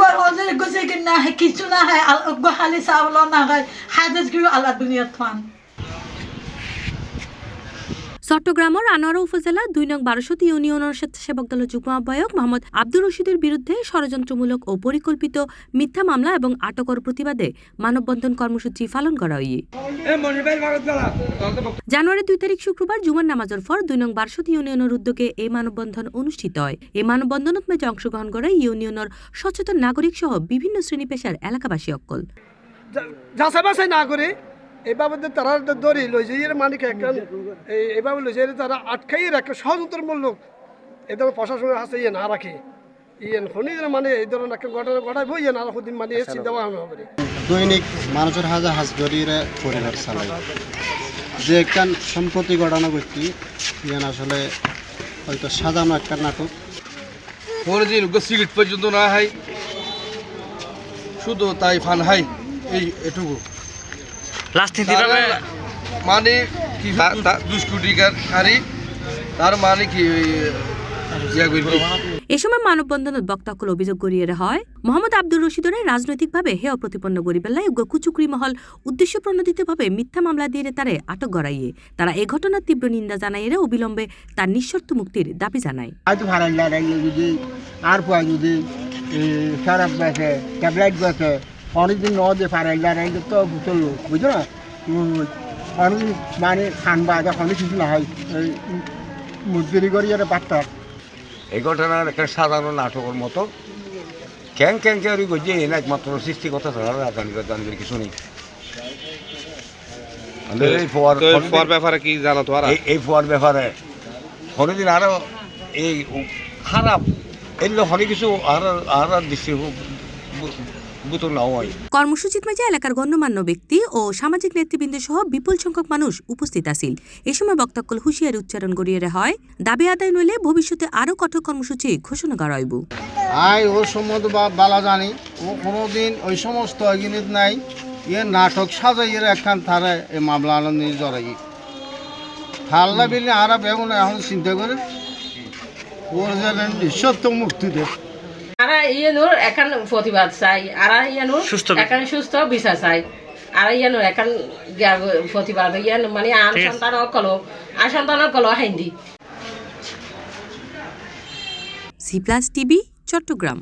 Gor hozer gose gna he kichu na hai go hali sawlo na gai hades gyu ala duniyat fan চট্টগ্রামের আনোয়ারা উপজেলা ২ নং ১২০০ ইউনিয়নের স্বেচ্ছাসেবক দলের যুগ্ম আহ্বায়ক মোহাম্মদ আব্দুর রশিদের বিরুদ্ধে ষড়যন্ত্রমূলক ও পরিকল্পিত মিথ্যা মামলা এবং আটকের প্রতিবাদে মানববন্ধন কর্মসূচি পালন করা হয়। জানুয়ারি ২ তারিখ শুক্রবার জুমার নামাজের পর ২ নং ১২০০ ইউনিয়নের উদ্যোগে এই মানববন্ধন অনুষ্ঠিত হয়। এই মানববন্ধনত মাঝে অংশগ্রহণ করে ইউনিয়নের সচেতন নাগরিক সহ বিভিন্ন শ্রেণী পেশার এলাকাবাসী অকল যাচাই না করে এভাবে তারা দড়ি লই যাই মানিক এইভাবে লই যাই তারা আটকাই রাখে ষড়যন্ত্রমূলক এদের প্রশাসনের হাতে ইয়ে না রাখে ইয়ে খনি মানে এই ধরনের একটা ঘটনা ঘটাইব ইয়ে না রাখুন মানে চিন্তা ভাবনা হবে দৈনিক মানুষের হাজার হাজগরির পরিবার চালায় যে একটা সম্প্রতি ঘটনা করছি ইয়ান আসলে হয়তো সাজানো একটা নাটক পরে যে সিগারেট পর্যন্ত না হয় শুধু তাই ফান হয় এটুকু রাজনীতিভাবে মানে কি দুষ্কৃতিকারী তার মানে কি এ সময় মানববন্ধনত বক্তাকুল অভিযোগ করিয়ে হয় মোহাম্মদ আব্দুর রশিদরে রাজনৈতিকভাবে হেয় প্রতিপন্ন করি বেলায় কুচুকরি মহল উদ্দেশ্য প্রণোদিতভাবে মিথ্যা মামলা দিয়ে তারে আটক করাইয়ে তারা এ ঘটনার তীব্র নিন্দা জানাইয়ে অবিলম্বে তার নিঃশর্ত মুক্তির দাবি জানায়। অনেকদিন নদে ফারাইলা তো চললো বুঝছো না অনেকদিন মানে খানবা যখন কিছু না হয় মুদ্রি করি আর বার্তা এই ঘটনার একটা সাধারণ নাটকের মতো ক্যাং ক্যাং ক্যারি করছে এনে একমাত্র সৃষ্টিকর্তা ছাড়া রাজনীতির কিছু নেই। ফোয়ার ব্যাপারে কি জানো তো এই ফোয়ার ব্যাপারে অনেকদিন আরো এই খারাপ এগুলো অনেক কিছু আর দৃষ্টি কর্মসূচিত মাঝে এলাকার গণ্যমান্য ব্যক্তি ও সামাজিক নেতৃবৃন্দ সহ বিপুল সংখ্যক মানুষ উপস্থিত আছিল। এ সময় বক্তাক্কল হুঁশিয়ারি উচ্চারণ করিয়ে হয় দাবি আদায় নইলে ভবিষ্যতে আরো কঠোর কর্মসূচি ঘোষণা করা হইব। ওর সম্বন্ধে বালা জানি ও কোনোদিন ওই সমস্ত জিনিস নাই ইয়ে নাটক সাজাইয়ের একখান তারা এই মামলা নিয়ে জড়াই হাল্লা বিলে আর বেগুন এখন চিন্তা করে ওর যেন সত্য মুক্তি দেয়। আরা ইয়ানুর এখন প্রতিবাদ চাই আরা ইয়ানুর এখন সুস্থ বিচার চাই আরা ইয়ানুর এখন প্রতিবাদ ইয়ান মানে আন সন্তান কলো Hindi C plus TV Chittagong.